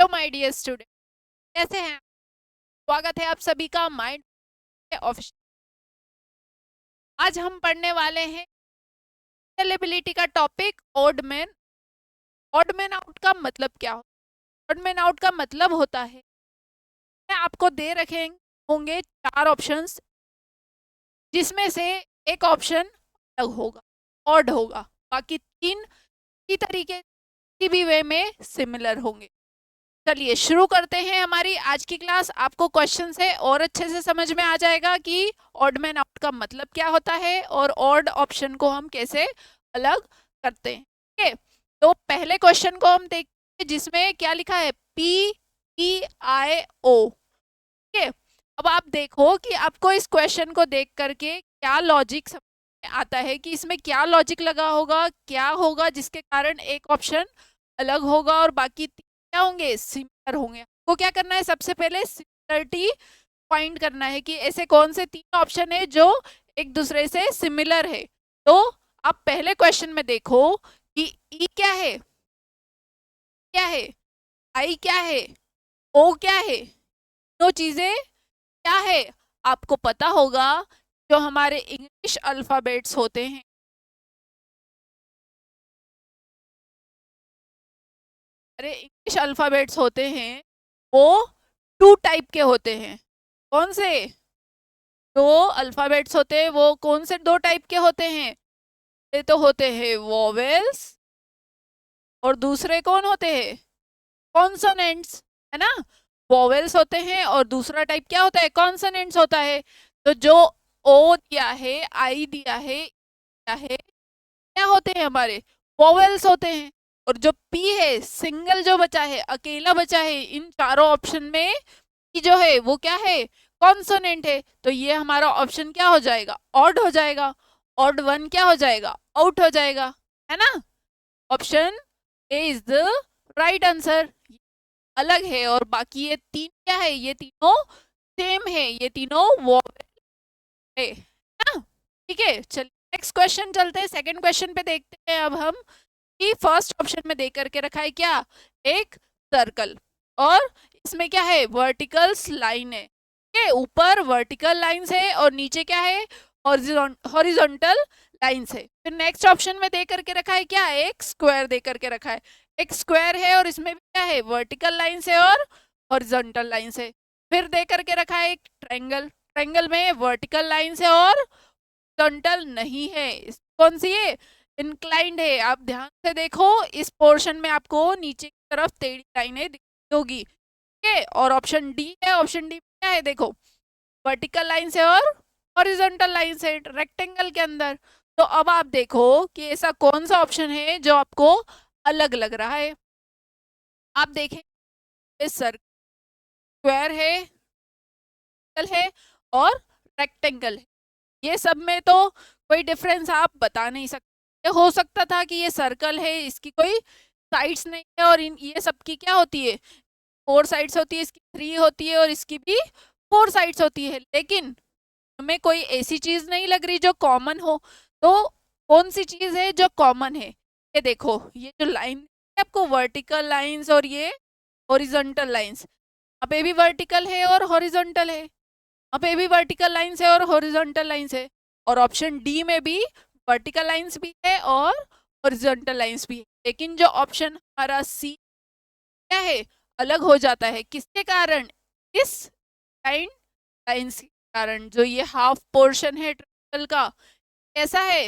Hello my dear student, कैसे हैं? स्वागत है आप सभी का माइंड ऑफिस। आज हम पढ़ने वाले हैं स्केलेबिलिटी का topic odd man. Odd man out का मतलब क्या होता है? ऑड मैन आउट का मतलब होता है मैं आपको दे रखे होंगे 4 ऑप्शंस, जिसमें से एक ऑप्शन अलग होगा, ऑड होगा, बाकी 3 इसी तरीके की भी वे में सिमिलर होंगे। चलिए शुरू करते हैं हमारी आज की क्लास। आपको क्वेश्चन से और अच्छे से समझ में आ जाएगा कि ऑड मैन आउट का मतलब क्या होता है और ऑड ऑप्शन को हम कैसे अलग करते हैं। ठीक है, तो पहले क्वेश्चन को हम देखते हैं, जिसमें क्या लिखा है, PEIO। ठीक है, अब आप देखो कि आपको इस क्वेश्चन को देख करके क्या लॉजिक समझ में आता है कि इसमें क्या लॉजिक लगा होगा, क्या होगा जिसके कारण एक ऑप्शन अलग होगा और बाकी क्या होंगे, सिमिलर होंगे। आपको क्या करना है, सबसे पहले सिमिलरिटी फाइंड करना है कि ऐसे कौन से 3 ऑप्शन है जो एक दूसरे से सिमिलर है। तो आप पहले क्वेश्चन में देखो कि ई क्या है, क्या है, आई क्या है, ओ क्या है, दो चीजें क्या है। आपको पता होगा जो हमारे इंग्लिश अल्फाबेट्स होते हैं, अरे इंग्लिश अल्फाबेट्स होते हैं वो 2 टाइप के होते हैं। कौन से दो अल्फाबेट्स होते हैं, वो कौन से 2 टाइप के होते हैं? ये तो होते हैं वोवेल्स, और दूसरे कौन होते हैं, कॉन्सोनेंट्स, है ना। वोवेल्स होते हैं और दूसरा टाइप क्या होता है, कॉन्सोनेंट्स होता है। तो जो ओ दिया है, आई दिया है, क्या है, क्या होते हैं, हमारे वोवेल्स होते हैं। और जो पी है, सिंगल जो बचा है, अकेला बचा है इन चारों ऑप्शन में, कि जो है वो क्या है, कॉन्सोनेंट है। तो ये हमारा ऑप्शन क्या हो जाएगा, ऑड हो जाएगा। ऑड वन क्या हो जाएगा, आउट हो जाएगा, है ना। Option A is the right answer. अलग है और बाकी ये 3 क्या है, ये तीनों सेम है, ये तीनों वोवेल है ना। ठीक है, चलिए नेक्स्ट क्वेश्चन चलते हैं। सेकंड क्वेश्चन पे देखते हैं अब हम कि फर्स्ट ऑप्शन में दे करके रखा है क्या, एक सर्कल, और इसमें क्या है, वर्टिकल्स लाइन है। ठीक है, ऊपर वर्टिकल लाइंस है और नीचे क्या है, हॉरिजॉन्टल लाइंस है। फिर नेक्स्ट ऑप्शन में दे करके रखा है क्या, एक स्क्वायर दे करके रखा है। एक स्क्वायर है और इसमें भी क्या है, वर्टिकल लाइंस है और हॉरिजॉन्टल लाइंस है। फिर दे करके रखा है एक ट्रायंगल, ट्रायंगल में वर्टिकल लाइंस है और हॉरिजॉन्टल नहीं है। कौन सी है, इंक्लाइंड है। आप ध्यान से देखो, इस पोर्शन में आपको नीचे की तरफ टेढ़ी लाइनें दिखती होगी। ठीक है, और ऑप्शन डी है, ऑप्शन डी क्या है, देखो वर्टिकल लाइन से और हॉरिजॉन्टल लाइन से रेक्टेंगल के अंदर। तो अब आप देखो कि ऐसा कौन सा ऑप्शन है जो आपको अलग लग रहा है। आप देखें, स्क्वायर है और रेक्टेंगल है, ये सब में तो कोई डिफरेंस आप बता नहीं सकते। हो सकता था कि ये सर्कल है, इसकी कोई साइड्स नहीं है, और इन ये सब की क्या होती है, 4 साइड्स होती है, इसकी 3 होती है और इसकी भी 4 साइड्स होती है, लेकिन हमें कोई ऐसी चीज नहीं लग रही जो कॉमन हो। तो कौन सी चीज है जो कॉमन है, ये देखो, ये जो लाइन है आपको, वर्टिकल लाइंस और ये हॉरिजॉन्टल लाइंस, यहाँ पे भी वर्टिकल है और हॉरिजॉन्टल है, यहाँ पे भी वर्टिकल लाइंस है और हॉरिजॉन्टल लाइंस है, और ऑप्शन डी में भी वर्टिकल लाइंस भी है और हॉरिजॉन्टल लाइंस भी है। लेकिन जो ऑप्शन हमारा सी क्या है, अलग हो जाता है, किसके कारण, इस लाइन लाइंस के कारण। जो ये हाफ पोर्शन है ट्रायंगल का, कैसा है,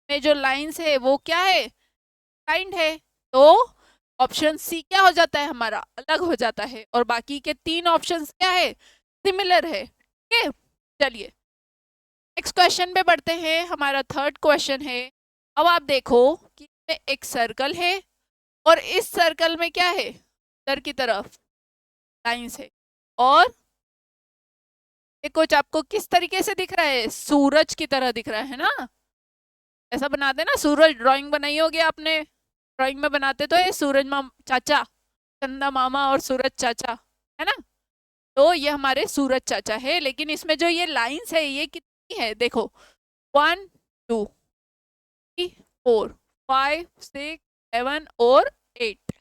में जो लाइंस है वो क्या है, लाइन है। तो ऑप्शन सी क्या हो जाता है, हमारा अलग हो जाता है, और बाकी के 3 ऑप्शंस क्या है, सिमिलर है। ठीक है, चलिए नेक्स्ट क्वेश्चन पे बढ़ते हैं। हमारा थर्ड क्वेश्चन है। अब आप देखो कि इसमें एक सर्कल है और इस सर्कल में क्या है, अंदर की तरफ लाइंस है, और ये कुछ आपको किस तरीके से दिख रहा है, सूरज की तरह दिख रहा है ना। ऐसा बनाते ना, सूरज ड्राइंग बनाई होगी आपने, ड्राइंग में बनाते तो ये सूरज चाचा, चंदा मामा और सूरज चाचा, है ना। तो ये हमारे सूरज चाचा है, लेकिन इसमें जो ये लाइंस है ये कितनी है, देखो 1 2 3 4 5 6 7 और 8।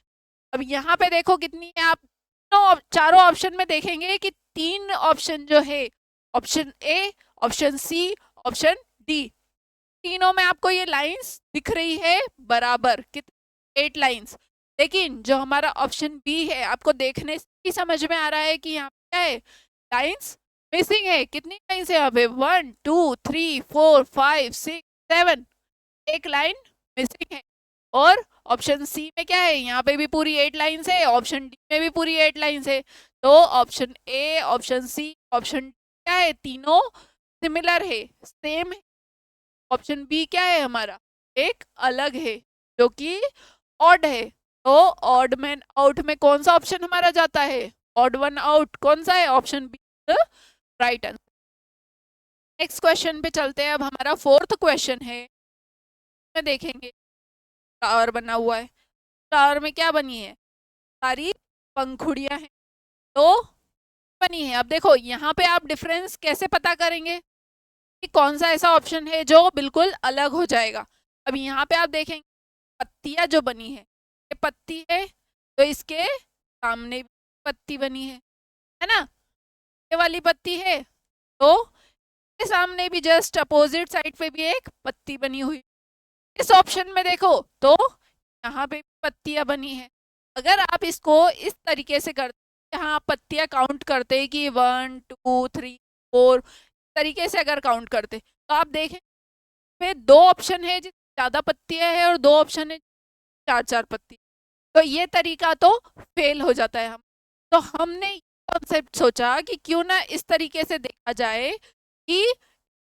अब यहाँ पे देखो कितनी है, आप चारों ऑप्शन में देखेंगे कि 3 ऑप्शन जो है, option A, option C, option D, तीनों में आपको ये लाइंस दिख रही है बराबर, कितनी 8 लाइंस। लेकिन जो हमारा ऑप्शन बी है, आपको देखने से ही समझ में आ रहा है कि यहाँ पे क्या है, लाइंस मिसिंग है। कितनी लाइंस है यहाँ पे, 1 2 3 4 5 6 7, एक लाइन मिसिंग है। और ऑप्शन सी में क्या है, यहाँ पे भी पूरी 8 लाइंस है, ऑप्शन डी में भी पूरी 8 लाइंस है। तो option A, option C, option D क्या है, तीनों सिमिलर है, सेम है। ऑप्शन बी क्या है हमारा, एक अलग है, जो कि ऑड है। तो ऑड में आउट में कौन सा ऑप्शन हमारा जाता है, ऑड वन आउट, कौन सा है, option B right answer. Next question पे चलते हैं। अब हमारा फोर्थ क्वेश्चन है, में देखेंगे फ्लावर बना हुआ है, फ्लावर में क्या बनी है, सारी पंखुड़ियां हैं, तो बनी है। अब देखो यहाँ पे आप डिफरेंस कैसे पता करेंगे कि कौन सा ऐसा ऑप्शन है जो बिल्कुल अलग हो जाएगा। अब यहाँ पे आप देखेंगे पत्तियां जो बनी है, ये पत्ती है, तो इसके सामने भी पत्ती बनी है ना, ये वाली पत्ती है, तो इसके सामने भी जस्ट अपोजिट साइड पे भी एक पत्ती बनी हुई। इस ऑप्शन में देखो तो यहाँ पे पत्तियां बनी है। अगर आप इसको इस तरीके से करते, यहाँ पत्तियां काउंट करते हैं कि 1 2 3 4 तरीके से अगर काउंट करते, तो आप देखें पे 2 ऑप्शन है जिसमें ज़्यादा पत्तियां है और 2 ऑप्शन है 4 पत्ती, तो ये तरीका तो फेल हो जाता है। हम तो हमने कॉन्सेप्ट सोचा कि क्यों ना इस तरीके से देखा जाए कि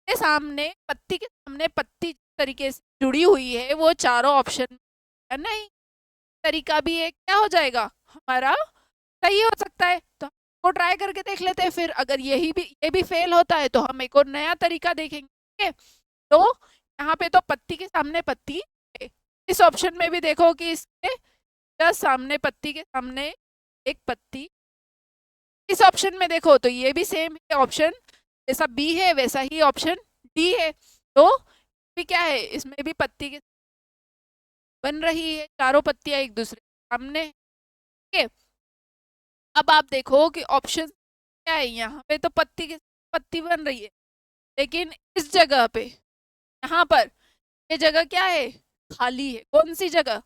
के सामने पत्ती के सामने पत्ती जिस तरीके से जुड़ी हुई है वो चारों ऑप्शन है, नहीं तरीका भी एक क्या हो जाएगा हमारा, सही हो सकता है। तो को ट्राई करके देख लेते हैं, फिर अगर ये भी फेल होता है तो हम एक और नया तरीका देखेंगे। तो यहाँ पे तो पत्ती के सामने पत्ती है, इस ऑप्शन में भी देखो कि इसके जस्ट सामने पत्ती के सामने एक पत्ती, इस ऑप्शन में देखो तो ये भी सेम है, ऑप्शन जैसा बी है वैसा ही ऑप्शन डी है। तो भी क्या है, इसमें भी पत्ती के बन रही है, चारों पत्तियां एक दूसरे के सामने, ठीक है। अब आप देखो कि ऑप्शन क्या है, यहाँ पे तो पत्ती के पत्ती बन रही है, लेकिन इस जगह पे यहाँ पर ये जगह क्या है, खाली है। कौन सी जगह,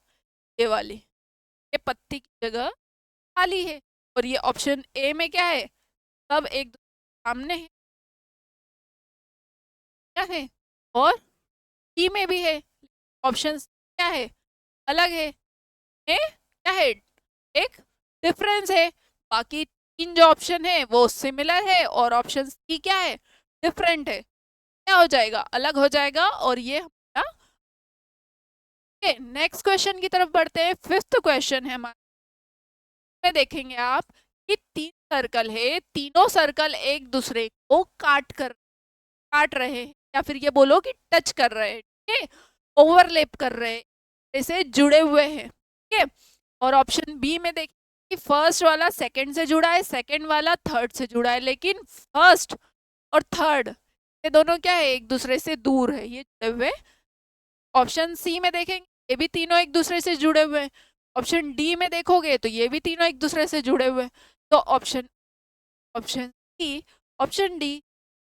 ये वाली, ये पत्ती की जगह खाली है। और ये ऑप्शन ए में क्या है, सब एक दूसरे के सामने है, क्या है, और डी में भी है, ऑप्शन क्या है, अलग है, क्या है, एक डिफरेंस है। बाकी 3 जो ऑप्शन है वो सिमिलर है और ऑप्शन सी क्या है, डिफरेंट है, क्या हो जाएगा, अलग हो जाएगा। और ये हमारा नेक्स्ट क्वेश्चन की तरफ बढ़ते हैं। फिफ्थ क्वेश्चन है हमारा, में देखेंगे आप कि 3 सर्कल है, तीनों सर्कल एक दूसरे को काट रहे हैं, या फिर ये बोलो कि टच कर रहे हैं, ठीक है, ओवरलैप कर रहे हैं, जैसे जुड़े हुए हैं, ठीक है। और ऑप्शन बी में देखिए कि फर्स्ट वाला सेकंड से जुड़ा है, सेकंड वाला थर्ड से जुड़ा है, लेकिन फर्स्ट और थर्ड ये दोनों क्या है, एक दूसरे से दूर है, ये जुड़े हुए। ऑप्शन सी में देखेंगे ये भी तीनों एक दूसरे से जुड़े हुए हैं। ऑप्शन डी में देखोगे तो ये भी तीनों एक दूसरे से जुड़े हुए हैं। तो option option C, option D,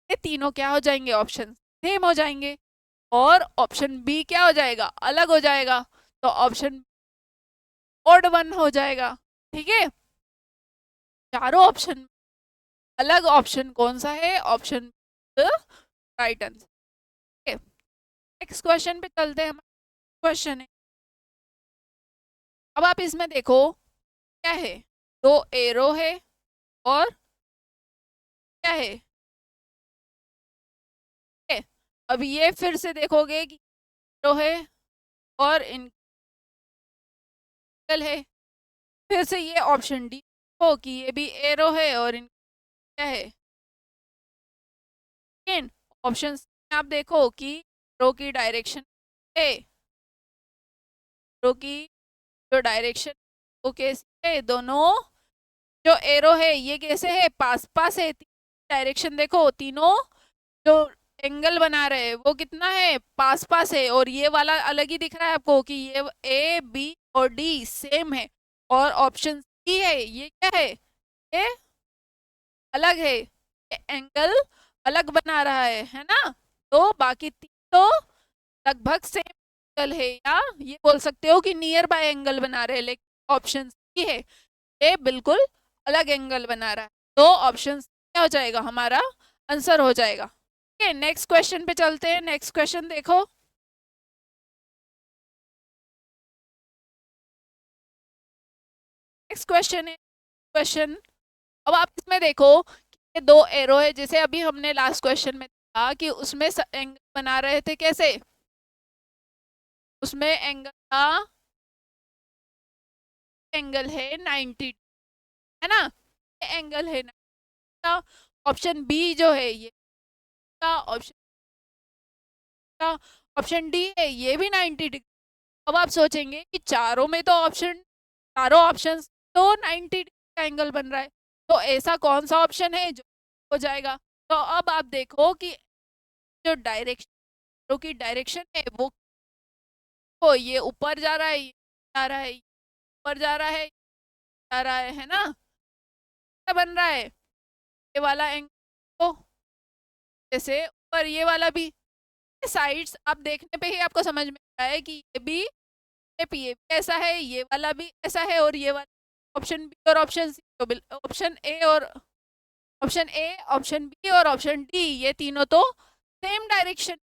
ये तीनों क्या हो जाएंगे, ऑप्शन सेम हो जाएंगे, और ऑप्शन बी क्या हो जाएगा, अलग हो जाएगा। तो ऑप्शन ऑड वन हो जाएगा, ठीक है। चारों ऑप्शन अलग ऑप्शन कौन सा है, ऑप्शन राइट आंसर, ठीक है। नेक्स्ट क्वेश्चन पे चलते हैं। हमारा क्वेश्चन है, अब आप इसमें देखो क्या है, 2 एरो है और क्या है, अब ये फिर से देखोगे कि एरो है और इनकल है, फिर से ये ऑप्शन डी हो कि ये भी एरो है और इन क्या है, लेकिन ऑप्शन में आप देखो कि एरो की डायरेक्शन है, एरो की जो डायरेक्शन वो कैसे है, दोनों जो एरो है ये कैसे है, पास पास है। डायरेक्शन देखो, तीनों जो एंगल बना रहे हैं वो कितना है, पास पास है। और ये वाला अलग ही दिख रहा है आपको कि ये ए बी और डी सेम है। और ऑप्शन सी है, ये क्या है, ये अलग है, एंगल अलग बना रहा है ना। तो बाकी तीन तो लगभग सेम एंगल है, या ये बोल सकते हो कि नियर बाय एंगल बना रहे हैं, लेकिन ऑप्शन सी है ये बिल्कुल अलग एंगल बना रहा है। तो ऑप्शन क्या हो जाएगा, हमारा आंसर हो जाएगा। ठीक है, नेक्स्ट क्वेश्चन पे चलते हैं। नेक्स्ट क्वेश्चन देखो। नेक्स्ट क्वेश्चन है क्वेश्चन। अब आप इसमें देखो कि ये दो एरो है, जैसे अभी हमने लास्ट क्वेश्चन में देखा कि उसमें एंगल बना रहे थे कैसे, उसमें एंगल का एंगल है 90, है ना, ये एंगल है 90 का। ऑप्शन बी जो है ये का ऑप्शन का ऑप्शन डी है, ये भी 90 डिग्री। अब आप सोचेंगे कि चारों में तो चारों ऑप्शन तो 90 डिग्री का एंगल बन रहा है, तो ऐसा कौन सा ऑप्शन है जो हो जाएगा। तो अब आप देखो कि जो डायरेक्शन की डायरेक्शन है वो ये ऊपर जा रहा है, ये जा रहा है, ऊपर जा रहा है, जा रहा है ना, क्या बन रहा है ये वाला एंगल। तो जैसे ऊपर ये वाला भी, साइड्स आप देखने पे ही आपको समझ में आ रहा है कि ये भी ये भी ऐसा है, ये वाला भी ऐसा है, और ये वाला ऑप्शन बी और ऑप्शन सी, तो ऑप्शन ए ऑप्शन बी और ऑप्शन डी ये तीनों तो सेम डायरेक्शन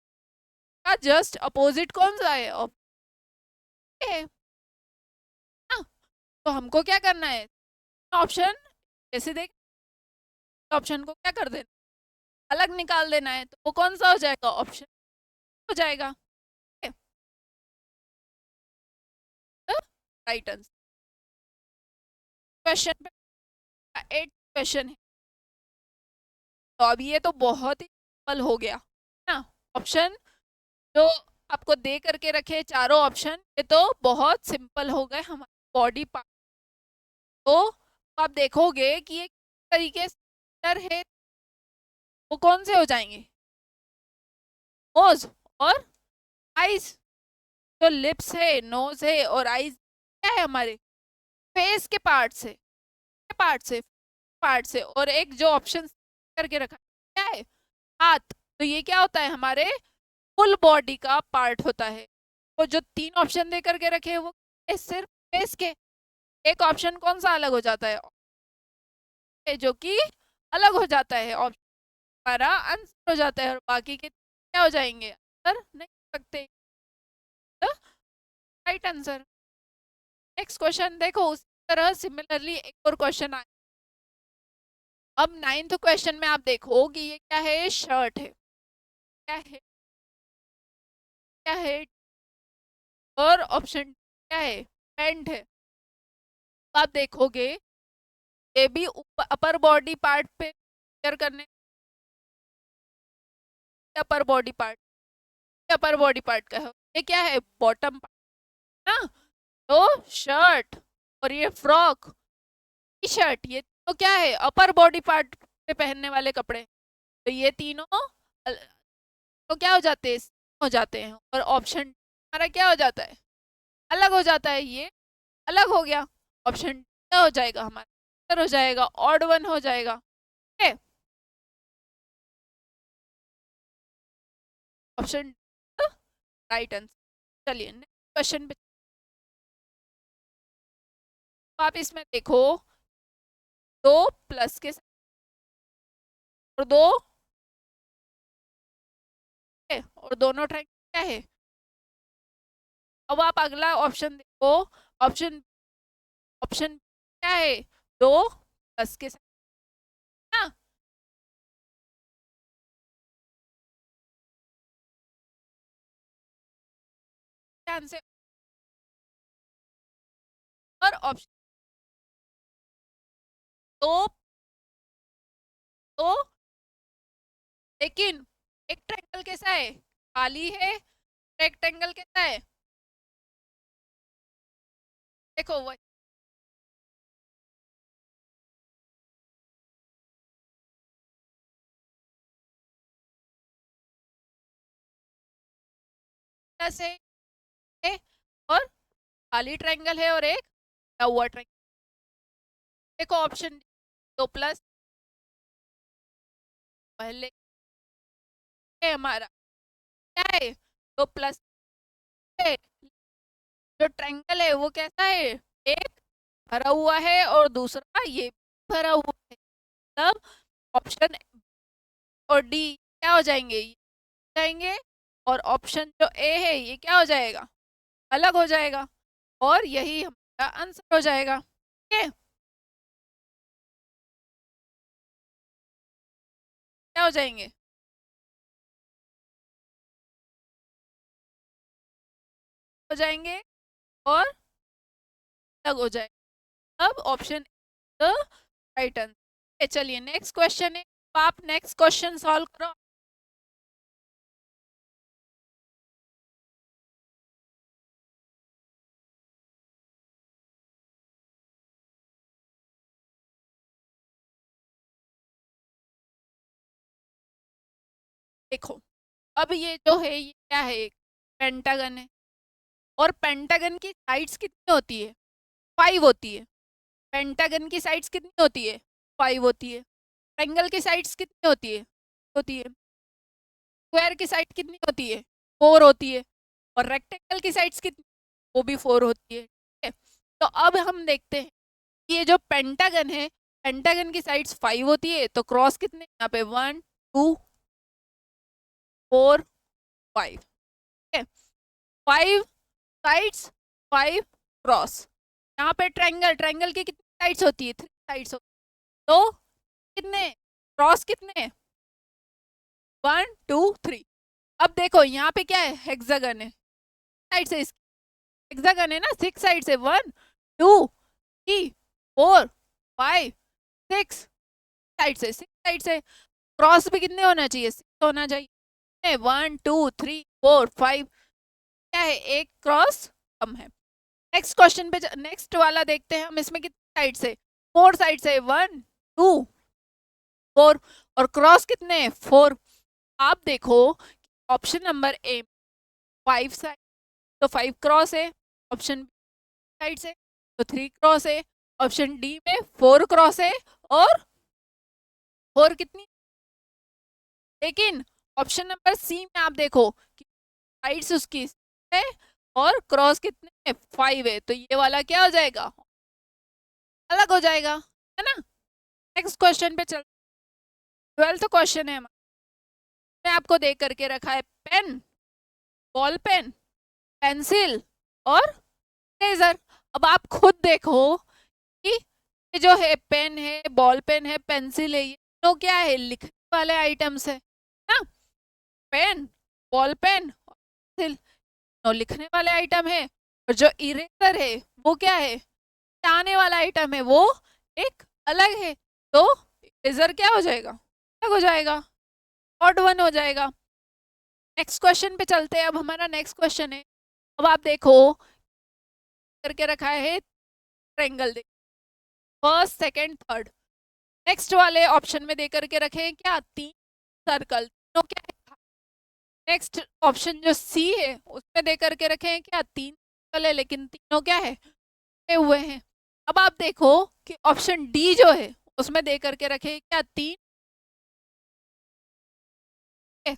का जस्ट अपोजिट कौन सा है, है ना। तो हमको क्या करना है, ऑप्शन जैसे देख ऑप्शन को क्या कर देना, अलग निकाल देना है, तो वो कौन सा हो जाएगा, ऑप्शन हो जाएगा। Right answer. क्वेश्चन पे 8 क्वेश्चन है, तो अब ये तो बहुत ही सिंपल हो गया ना। ऑप्शन जो आपको दे करके रखे चारों ऑप्शन, ये तो बहुत सिंपल हो गए हमारे बॉडी पार्ट। तो आप देखोगे कि ये किस तरीके से है, वो कौन से हो जाएंगे, नोज और आईज। जो लिप्स है, नोज है और आईज क्या है, हमारे फेस के पार्ट से, पार्ट से। और एक जो ऑप्शन करके रखा है क्या है, हाथ। तो ये क्या होता है, हमारे फुल बॉडी का पार्ट होता है। तो जो तीन ऑप्शन दे करके रखे हैं वो सिर्फ फेस के। एक ऑप्शन कौन सा अलग हो जाता है, जो कि अलग हो जाता है, ऑप्शन हमारा आंसर हो जाता है, और बाकी के क्या हो जाएंगे, आंसर नहीं हो सकते। Right answer. नेक्स्ट क्वेश्चन देखो, उसी तरह सिमिलरली एक और क्वेश्चन आया। अब 9th क्वेश्चन में आप देखो कि ये क्या है, शर्ट है, क्या है, क्या है, और ऑप्शन क्या है, पैंट है। तो आप देखोगे ये भी अपर बॉडी पार्ट पे शेयर करने, upper body part, upper body part का है। ये क्या है, बॉटम पार्ट ना। तो शर्ट और ये फ्रॉक, टी शर्ट, ये तो क्या है, अपर बॉडी पार्ट पे पहनने वाले कपड़े। तो ये तीनों तो क्या हो जाते हैं, हो जाते हैं। और ऑप्शन हमारा क्या हो जाता है, अलग हो जाता है, ये अलग हो गया। ऑप्शन क्या हो जाएगा, हमारा आंसर हो जाएगा, ऑड वन हो जाएगा। ठीक है, ऑप्शन राइट आंसर। चलिए नेक्स्ट क्वेश्चन पे। तो आप इसमें देखो, दो प्लस के साथ और दो है, और दोनों ट्राइंगल क्या है। अब आप अगला ऑप्शन देखो, ऑप्शन ऑप्शन क्या है, दो प्लस के साथ ना। ध्यान से, और ऑप्शन दो, दो, लेकिन एक ट्रायंगल कैसा है, खाली है, रेक्टेंगल कैसा है, देखो वो से है, और खाली ट्रायंगल है, और एक हुआ ट्रायंगल। देखो ऑप्शन 2 प्लस पहले है हमारा क्या है 2 प्लस है। जो ट्रायंगल है वो कैसा है, एक भरा हुआ है और दूसरा ये भरा हुआ है। तब ऑप्शन और डी क्या हो जाएंगे, ये हो जाएंगे। और ऑप्शन जो ए है ये क्या हो जाएगा, अलग हो जाएगा। और यही हमारा आंसर हो जाएगा। ठीक है, क्या हो जाएंगे, हो जाएंगे और अलग हो जाएगा। अब ऑप्शन द राइट आंसर। चलिए नेक्स्ट क्वेश्चन है, तो आप नेक्स्ट क्वेश्चन सॉल्व करो। देखो अब ये जो है ये क्या है, एक पेंटागन है। और पेंटागन की साइड्स कितनी होती है, 5 होती है। पेंटागन की साइड्स कितनी होती है, 5 होती है। ट्रायंगल की साइड्स कितनी होती है। स्क्वायर की साइड कितनी होती है, 4 होती है। और रेक्टेंगल की साइड्स कितनी, वो भी 4 होती है। ठीक है, तो अब हम देखते हैं कि ये जो पेंटागन है, पेंटागन की साइड्स 5 होती है, तो क्रॉस कितने यहाँ पे 1 2 4 5। ठीक है, 5 साइड्स 5 क्रॉस। यहाँ पे ट्रायंगल, ट्रायंगल की कितनी साइड्स होती है, 3 साइड्स होती है। तो कितने क्रॉस कितने, 1 2 3। अब देखो यहाँ पे क्या है, हेक्सागन है, साइड से हेक्सागन है ना, 6 साइड से 1 2 3 4 5 6 साइड से, 6 साइड से। क्रॉस भी कितने होना चाहिए, 6 होना चाहिए। 1 2 3 4 5 क्या है, एक क्रॉस कम है। नेक्स्ट क्वेश्चन पे नेक्स्ट वाला देखते हैं हम, इसमें कितने साइड से, 4 साइड से 1 2 4। और क्रॉस कितने हैं, 4। आप देखो ऑप्शन नंबर ए 5 साइड, तो 5 क्रॉस है। ऑप्शन बी साइड से तो 3 क्रॉस है। ऑप्शन डी में 4 क्रॉस है और 4 कितनी। लेकिन ऑप्शन नंबर सी में आप देखो कि साइड्स उसकी है और क्रॉस कितने हैं, 5 है। तो ये वाला क्या हो जाएगा, अलग हो जाएगा, है ना। नेक्स्ट क्वेश्चन पे चल, 12th क्वेश्चन है हमारा। मैं आपको दे करके रखा है पेन, बॉल पेन, पेंसिल और इरेजर। अब आप खुद देखो कि ये जो है पेन है, बॉल पेन है, पेंसिल है, ये तो क्या है, लिखने वाले आइटम्स है ना। पेन, बॉल पेन, पेंसिल तो लिखने वाले आइटम है। और जो इरेजर है वो क्या है, मिटाने वाला आइटम है, वो एक अलग है। तो इरेजर क्या हो जाएगा, अलग हो जाएगा, ऑड वन हो जाएगा। नेक्स्ट क्वेश्चन पे चलते हैं। अब हमारा नेक्स्ट क्वेश्चन है, अब आप देखो करके रखा है ट्रायंगल, देख फर्स्ट सेकंड थर्ड। नेक्स्ट वाले ऑप्शन में दे करके रखे हैं क्या, 3 सर्कल, तीनों क्या है। नेक्स्ट ऑप्शन जो सी है उसमें दे करके रखे हैं क्या, 3 सर्कल है, लेकिन तीनों क्या है, हुए हैं। अब आप देखो कि ऑप्शन डी जो है उसमें दे करके रखे हैं क्या, 3 है।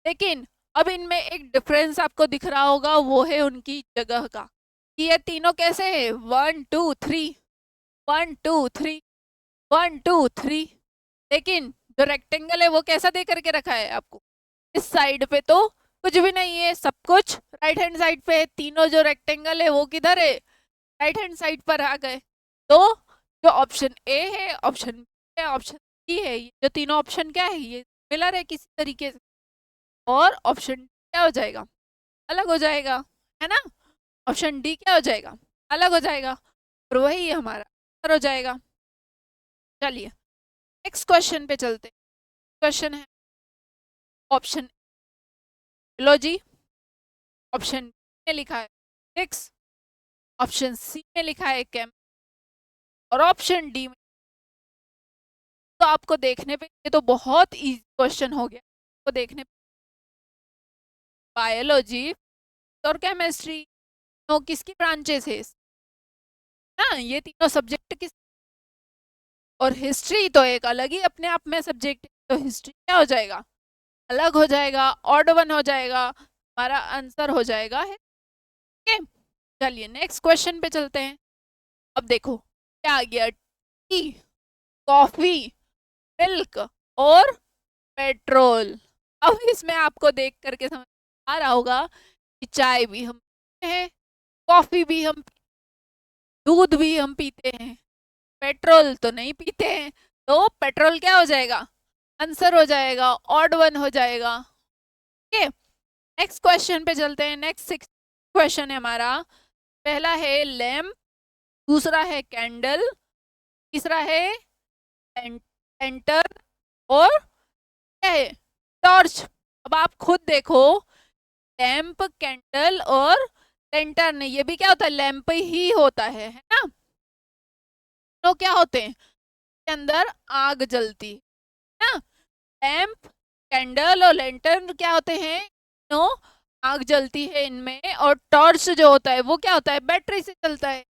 लेकिन अब इनमें एक डिफरेंस आपको दिख रहा होगा, वो है उनकी जगह का, कि ये तीनों कैसे है, 1 2 3 1 2 3 1 2 3। लेकिन जो रेक्टेंगल है वो कैसा दे करके रखा है आपको, इस साइड पे तो कुछ भी नहीं है, सब कुछ राइट हैंड साइड पे है। तीनों जो रेक्टेंगल है वो किधर है, राइट हैंड साइड पर आ गए। तो जो ऑप्शन ए है, ऑप्शन बी है, ऑप्शन सी है, ये जो तीनों ऑप्शन क्या है, ये मिलर है किसी तरीके से। और ऑप्शन क्या हो जाएगा, अलग हो जाएगा, है ना। ऑप्शन डी क्या हो जाएगा, अलग हो जाएगा। और वही हमारा आंसर हो जाएगा। चलिए नेक्स्ट क्वेश्चन पे चलते। क्वेश्चन है ऑप्शन लॉजी, ऑप्शन बी में लिखा है फिजिक्स, ऑप्शन सी में लिखा है केम, और ऑप्शन डी में। तो आपको देखने पे ये तो बहुत इजी क्वेश्चन हो गया। आपको देखने पे बायोलॉजी और केमिस्ट्री तो किसकी ब्रांचेस है ना, ये तीनों सब्जेक्ट किस और हिस्ट्री तो एक अलग ही अपने आप में सब्जेक्ट, तो हिस्ट्री क्या हो जाएगा, अलग हो जाएगा, ऑड वन हो जाएगा, हमारा आंसर हो जाएगा है। ओके, चलिए नेक्स्ट क्वेश्चन पे चलते हैं। अब देखो क्या आ गया, टी, कॉफी, मिल्क और पेट्रोल। अब इसमें आपको देख करके समझ आ रहा होगा कि चाय भी हम पीते हैं, कॉफी भी हम, दूध भी हम पीते हैं, पेट्रोल तो नहीं पीते हैं, तो पेट्रोल क्या हो जाएगा, आंसर हो जाएगा, ऑड वन हो जाएगा। ओके, नेक्स्ट क्वेश्चन पे चलते हैं। नेक्स्ट 6 क्वेश्चन है हमारा। पहला है लैम्प, दूसरा है कैंडल, तीसरा है एंटर, और क्या है, टॉर्च। अब आप खुद देखो, लैम्प, कैंडल और लैंटर्न, ये भी क्या होता है, लैम्प ही होता है ना। तो क्या होते हैं, के अंदर आग जलती है ना। लैम्प, कैंडल और लैंटर्न क्या होते हैं, नो, आग जलती है इनमें। और टॉर्च जो होता है वो क्या होता है, बैटरी से चलता है।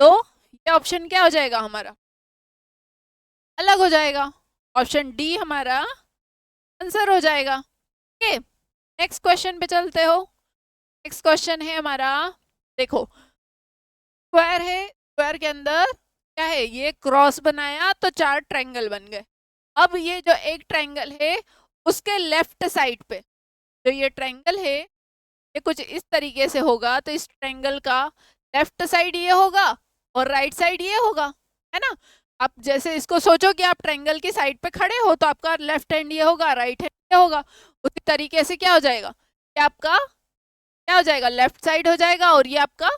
तो ये ऑप्शन क्या हो जाएगा हमारा, अलग हो जाएगा, ऑप्शन डी हमारा आंसर हो जाएगा। ओके, नेक्स्ट क्वेश्चन पे चलते हो। नेक्स्ट क्वेश्चन है हमारा, देखो स्क्वायर है, स्क्वायर के अंदर क्या है, ये क्रॉस बनाया तो 4 ट्रायंगल बन गए। अब ये जो एक ट्रायंगल है उसके लेफ्ट साइड पे जो ये ट्रायंगल है, ये कुछ इस तरीके से होगा, तो इस ट्रायंगल का लेफ्ट साइड ये होगा और राइट साइड ये होगा, है ना। आप जैसे इसको सोचो कि आप ट्रायंगल की साइड पे खड़े हो, तो आपका लेफ्ट हैंड ये होगा, राइट हैंड ये होगा। उसी तरीके से क्या हो जाएगा, ये आपका क्या हो जाएगा, लेफ्ट साइड हो जाएगा, और ये आपका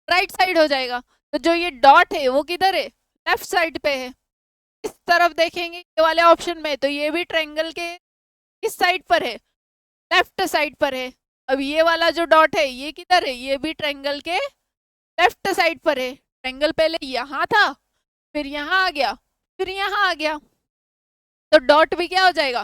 राइट साइड हो जाएगा। तो जो ये डॉट है वो किधर है, लेफ्ट साइड पे है। इस तरफ देखेंगे ये वाले ऑप्शन में, तो ये भी ट्रायंगल के इस साइड पर है, लेफ्ट साइड पर है। अब ये वाला जो डॉट है ये किधर है, ये भी ट्रायंगल के लेफ्ट साइड पर है। ट्रायंगल पहले यहाँ था, फिर यहाँ आ गया, फिर यहाँ आ गया, तो डॉट भी क्या हो जाएगा,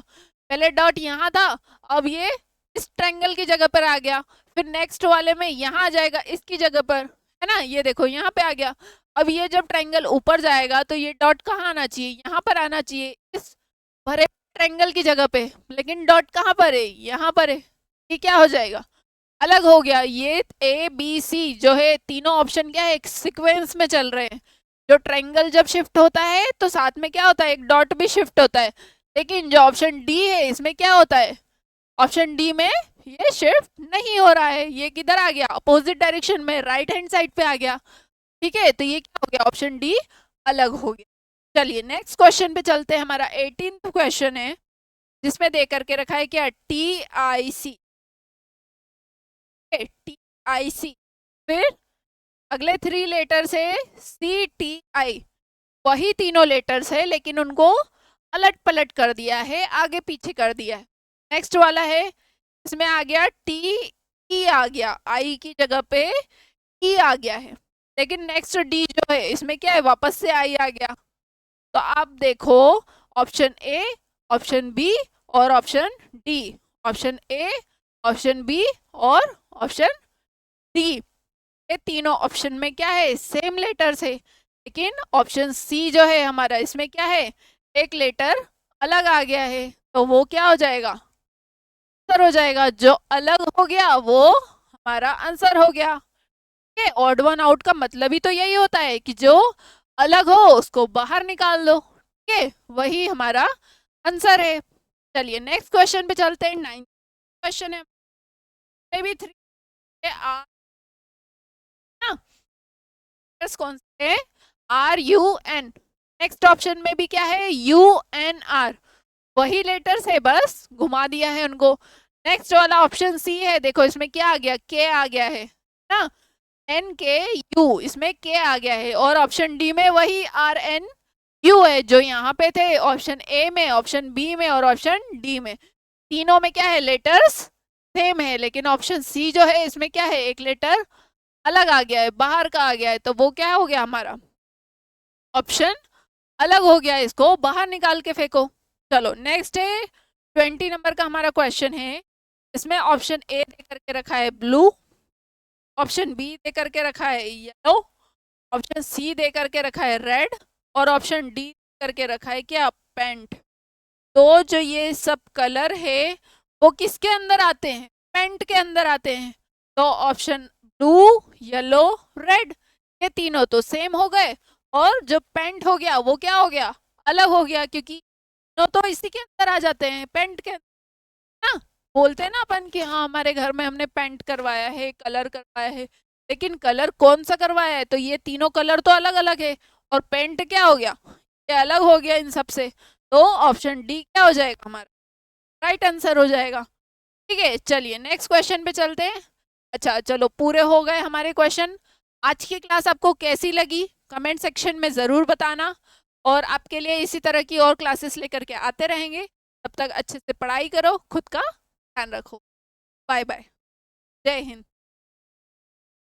पहले डॉट यहाँ था, अब ये इस ट्रायंगल की जगह पर आ गया, फिर नेक्स्ट वाले में यहाँ आ जाएगा इसकी जगह पर, है ना। ये देखो यहाँ पे आ गया। अब ये जब ट्रायंगल ऊपर जाएगा तो ये डॉट कहाँ आना चाहिए, यहाँ पर आना चाहिए, इस भरे ट्रायंगल की जगह पे, लेकिन डॉट कहाँ पर है, यहाँ पर है। ये क्या हो जाएगा, अलग हो गया। ये ए बी सी जो है तीनों ऑप्शन क्या है, एक सीक्वेंस में चल रहे हैं। जो ट्रायंगल जब शिफ्ट होता है तो साथ में क्या होता है, एक डॉट भी शिफ्ट होता है। लेकिन जो ऑप्शन डी है इसमें क्या होता है, ऑप्शन डी में ये शिफ्ट नहीं हो रहा है, ये किधर आ गया, अपोजिट डायरेक्शन में, राइट हैंड साइड पे आ गया। ठीक है, तो ये क्या हो गया, ऑप्शन डी अलग हो गया। चलिए नेक्स्ट क्वेश्चन पे चलते हैं। हमारा 18th क्वेश्चन है, जिसमें दे करके रखा है क्या, T I C, T I सी, फिर अगले 3 लेटर से सी टी आई, वही तीनों लेटर्स है लेकिन उनको अलट पलट कर दिया है, आगे पीछे कर दिया है। नेक्स्ट वाला है, इसमें आ गया टी ई, आ गया आई की जगह पे ई आ गया है, लेकिन नेक्स्ट डी जो है इसमें क्या है, वापस से आई आ गया। तो आप देखो, ऑप्शन ए, ऑप्शन बी और option D, option A, option B और ऑप्शन डी, ये तीनों ऑप्शन में क्या है, सेम लेटर्स है। लेकिन ऑप्शन सी जो है हमारा, इसमें क्या है, एक लेटर अलग आ गया है, तो वो क्या हो जाएगा, आंसर हो जाएगा। जो अलग हो गया वो हमारा आंसर हो गया। ठीक, ऑड वन आउट का मतलब ही तो यही होता है कि जो अलग हो उसको बाहर निकाल दो। ठीक है, वही हमारा आंसर है। चलिए नेक्स्ट क्वेश्चन पे चलते हैं। 9th क्वेश्चन है, भी 3 आर ना, कौन से R U N, next option में भी क्या है, यू एन आर, वही लेटर्स है, बस घुमा दिया है उनको। नेक्स्ट वाला ऑप्शन सी है, देखो इसमें क्या आ गया, के आ गया है ना, एन के यू, इसमें के आ गया है। और ऑप्शन डी में वही आर एन यू है जो यहाँ पे थे, ऑप्शन ए में, ऑप्शन बी में और ऑप्शन डी में। तीनों में क्या है, लेटर्स सेम है, लेकिन ऑप्शन सी जो है इसमें क्या है, एक लेटर अलग आ गया है, बाहर का आ गया है, तो वो क्या हो गया हमारा, ऑप्शन अलग हो गया है, इसको बाहर निकाल के फेंको। चलो नेक्स्ट है 20 नंबर का हमारा क्वेश्चन है। इसमें ऑप्शन ए दे करके रखा है ब्लू, ऑप्शन बी दे करके रखा है येलो, ऑप्शन सी दे करके रखा है रेड, और ऑप्शन डी करके रखा है क्या, पेंट। तो जो ये सब कलर है वो किसके अंदर आते हैं, पेंट के अंदर आते हैं। तो ऑप्शन ब्लू, येलो, रेड, ये तीनों तो सेम हो गए, और जो पेंट हो गया वो क्या हो गया, अलग हो गया, क्योंकि तीनों तो इसी के अंदर आ जाते हैं, पेंट के ना। बोलते हैं ना अपन कि हाँ हमारे घर में हमने पेंट करवाया है, कलर करवाया है, लेकिन कलर कौन सा करवाया है, तो ये तीनों कलर तो अलग अलग है, और पेंट क्या हो गया, ये अलग हो गया इन सब से। तो ऑप्शन डी क्या हो जाएगा हमारा, राइट आंसर हो जाएगा। ठीक है, चलिए नेक्स्ट क्वेश्चन पे चलते हैं। अच्छा चलो, पूरे हो गए हमारे क्वेश्चन। आज की क्लास आपको कैसी लगी कमेंट सेक्शन में ज़रूर बताना, और आपके लिए इसी तरह की और क्लासेस लेकर के आते रहेंगे। तब तक अच्छे से पढ़ाई करो, खुद का ध्यान रखो। बाय बाय, जय हिंद।